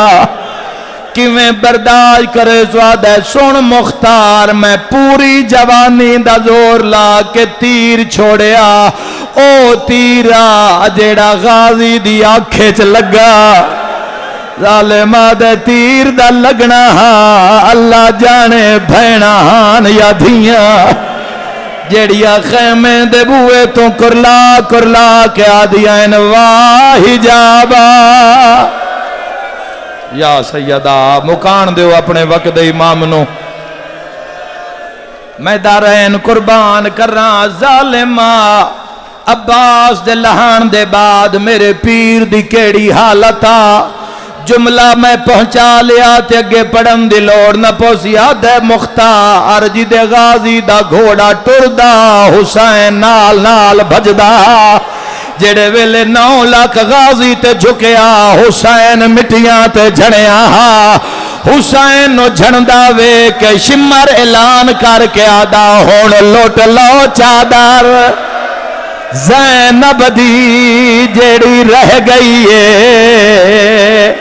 کیویں برداشت کرے سوادہ سن مختار میں پوری جوانی دا زور لا کے تیر چھوڑیا. او تیرا جیڑا غازی دی آنکھیں چ لگا. ظالمہ دے تیر دا لگنا اللہ جانے بھینا ہان یا دھیاں جیڑیا خیمے دے بوئے تو کرلا کرلا کے آدھیاں واہ جابا. یا سیدہ مکان دیو اپنے وقت امام نو میں دارین قربان کر رہا. ظالمہ عباس دے لہان دے بعد میرے پیر دی کیڑی حالتا جملہ میں پہنچا لیا تے اگے پڑھن دی لوڑ نہ پوسیا. دے مختار جی دے غازی دا گھوڑا ٹردا حسین نال نال بھجدا. جڑے ویلے 9 لاکھ غازی تے جھکیا حسین مٹیاں تے جھڑیا. حسین نو جھڑدا وے کہ شمر اعلان کر کے آدا ہون لوٹ لو چادر زینب دی جیڑی رہ گئی ہے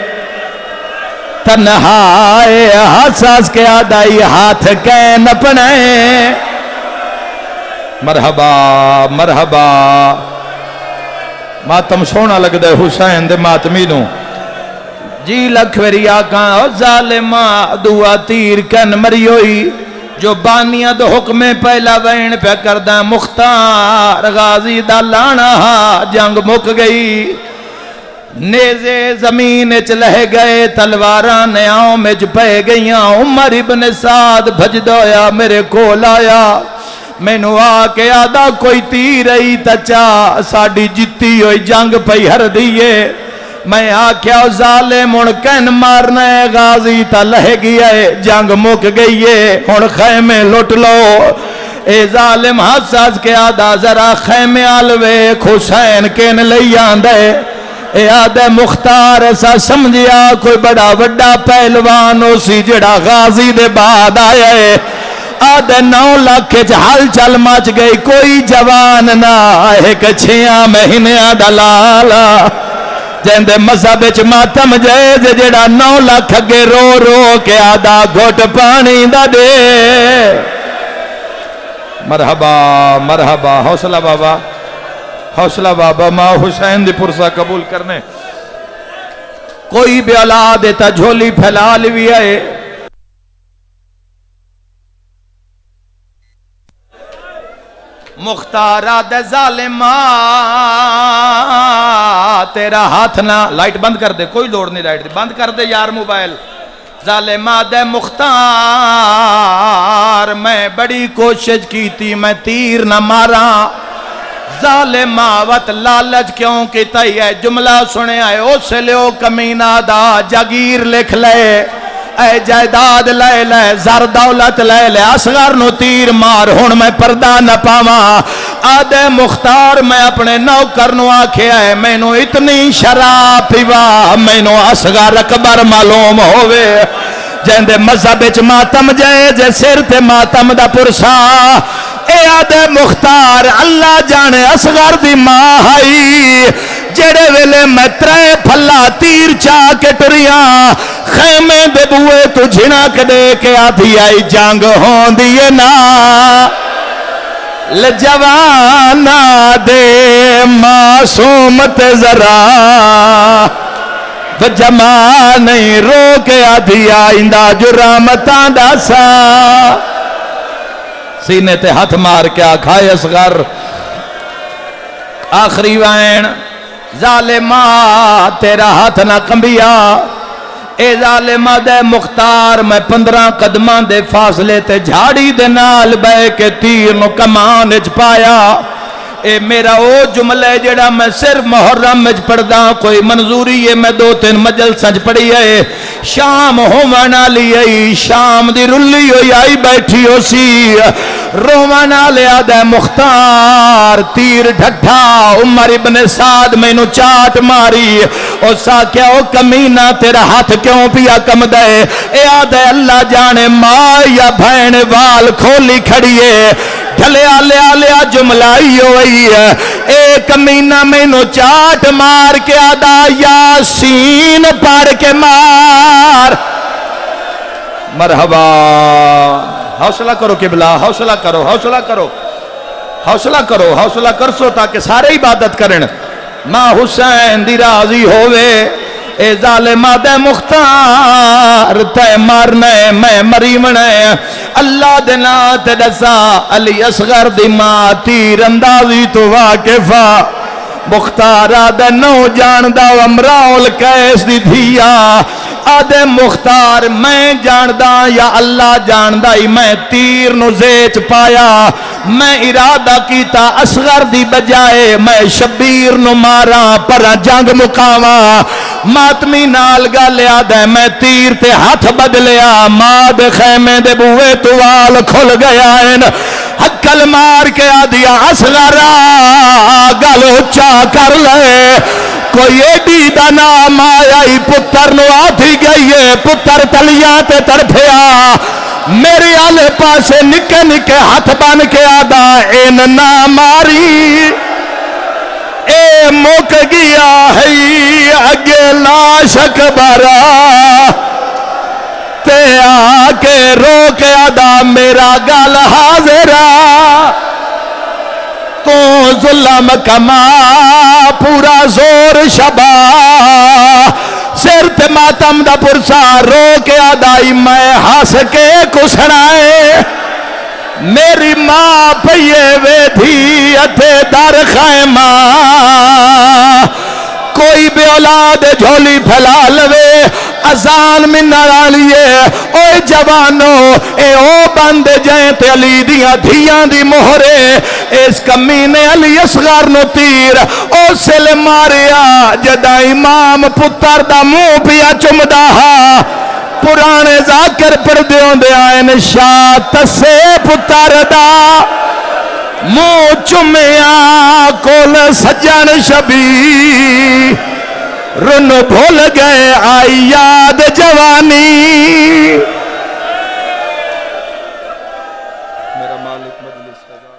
تنہائے. حساس کے آدائی ہاتھ کین اپنے. مرحبا مرحبا. ماتم سونا لگ دے حسین دے ماتمی نو جی لکھ ویری آکاں. او ظالمہ دعا تیر کن مری ہوئی جو بانیاں دو حکم پہلا وین پہ کردہ. مختار غازی دا لانا جنگ مک گئی. نیزے زمین اچ لہ گئے تلواراں نیاؤں میں پہ گئیاں. عمر ابن سعد بھج دویا میرے کول آیا. میں نو آکے آدھا کوئی تیر ای تچا ساڑی جتی ہوئی جنگ پہ ہر دیئے. میں آکیا ظالم ان کہن مارنا ہے غازی تا لہ گیا ہے جنگ مک گئی ہے ان خیمے لٹ لو. اے ظالم حساس کے آدھا ذرا خیمے آلوے حسین کین لئی آندے. اے آدھے مختار ایسا سمجھیا کوئی بڑا وڈا پہلوان ہو سی جڑا غازی دے بعد آیا ہے آدھے 9 لاکھ حل چل مچ گئی کوئی جوان نہ ایک 6 مہینے دلالا جیندے مذہب وچ ماتم جائز جڑا 9 لاکھ اگے رو رو کے آدھا گھٹ پانی دا دے مرحبا مرحبا حوصلہ بابا حوصلہ بابا ماں حسین دی پرسہ قبول کرنے کوئی بھی اولاد دیتا جھولی پھیلا لیوی ہے مختارہ دے ظالمہ تیرا ہاتھ نہ لائٹ بند کر دے کوئی لوڑ نہیں لائٹ بند کر دے یار موبائل ظالمہ دے مختار میں بڑی کوشش کی تھی میں تیر نہ مارا ظالمہ وط لالچ کیوں کی تئی ہے جملہ سنے آئے او سے لیو کمینہ دا جاگیر لکھ لے اے جائیداد لے لے زر دولت لے لے اصغر نو تیر مار ہن میں پردہ نہ پاواں آدھے مختار میں اپنے نوکر نو آکھے آئے میں نو اتنی شراب پیوا میں نو اصغر اکبر معلوم ہوئے جیندے مذہب وچ ماتم جائے جے سر تے ماتم دا پرسا اے آدھے مختار اللہ جانے اصغر دی ماں ہائی جڑے ویلے میں 3 پھلا تیر چاہ کے ٹریاں خیمے دے بوئے تو جھنک دے کے آدھی آئی جنگ ہون دیئے نا لجوانا دے معصومت ذرا جمع نہیں رو کے آدھی آئندہ جرامتاں دا سا سینے تے ہاتھ مار کے آکھائے اصغر آخری وین ظالمہ تیرا ہاتھ نہ کمبیا اے ظالمہ دے مختار میں 15 قدمان دے فاصلے تے جھاڑی دے نال بے کے تیر نو کمان اچ پایا اے میرا او جملے جڑا میں صرف محرم اچ پڑھدا کوئی منظوری ہے میں 2-3 مجلساں اچ پڑھی ہے شام ہووانا لی شام دی رلی ہوئی آئی بیٹھی ہو سی رووانا لیا دے مختار تیر ڈھٹھا عمر ابن سعد میں نو چاٹ ماری او سا کیا او کمینہ تیرا ہاتھ کیوں پیا کم دے اے آدھے اللہ جانے ماں یا بھین وال کھولی کھڑیے ڈھلیا لیا لیا جملائی ہوئی ہے اے کمینہ میں نو چاٹ مار کے آدھا یاسین پڑھ کے مار مرحبا حوصلہ کرو قبلہ حوصلہ کرو حوصلہ کرو حوصلہ کرو حوصلہ کرسو تاکہ سارے عبادت کرن ماں حسین دی راضی ہوئے اے ظالمہ دے مختار تے مرنے میں مریمنے اللہ دینا تے دسا علی اصغر دی ماں تیر اندازی تو واقفہ مختارہ دے نو جاندہ امراؤل کیس دی دھیا آدھے مختار میں جاندہ یا اللہ جاندہ ہی میں تیر نو زیچ پایا میں ارادہ کیتا اصغر دی بجائے میں شبیر نو مارا پر جنگ مقاما ماتمی نال گا لیا دے میں تیر تے ہاتھ بدلیا ماد خیمے دے بوئے توال کھل گیا ان حکل مار کے آدیا اصغرہ گل اچھا کر لے کوئی ایڈی دا نام آیا ہی پتر نو آدھی گئی ہے پتر تلیاں تے ترپیا میرے آلے پاسے نکے نکے ہاتھ بان کے آدھا این نہ ماری اے موک گیا ہے اگے لاش اکبرہ تے آکے رو کے آدھا میرا گل حاضرہ تو ظلم کما پورا زور شبا سر تے ماتم دا پرسا رو کے آدائی میں ہاس کے کسنائے میری ماں پہیے وے دھی اتھے در خیمہ کوئی بے اولاد جھولی پھیلا لوے ازان من نرالیے اوے جوانو اے او بند جائیں تے علی دیاں دھیاں دی مہرے اس کمینے علی اصغر نو تیر او سل ماریا جدا امام پتر دا منہ پیا چمدا ہا پرانے ذاکر پڑھ دیوں دے آئین شاہ تسے پتر دا منہ چمیا کول سجن شبی رن بھول گئے آئی یاد جوانی. میرا مالک مجلس ہے.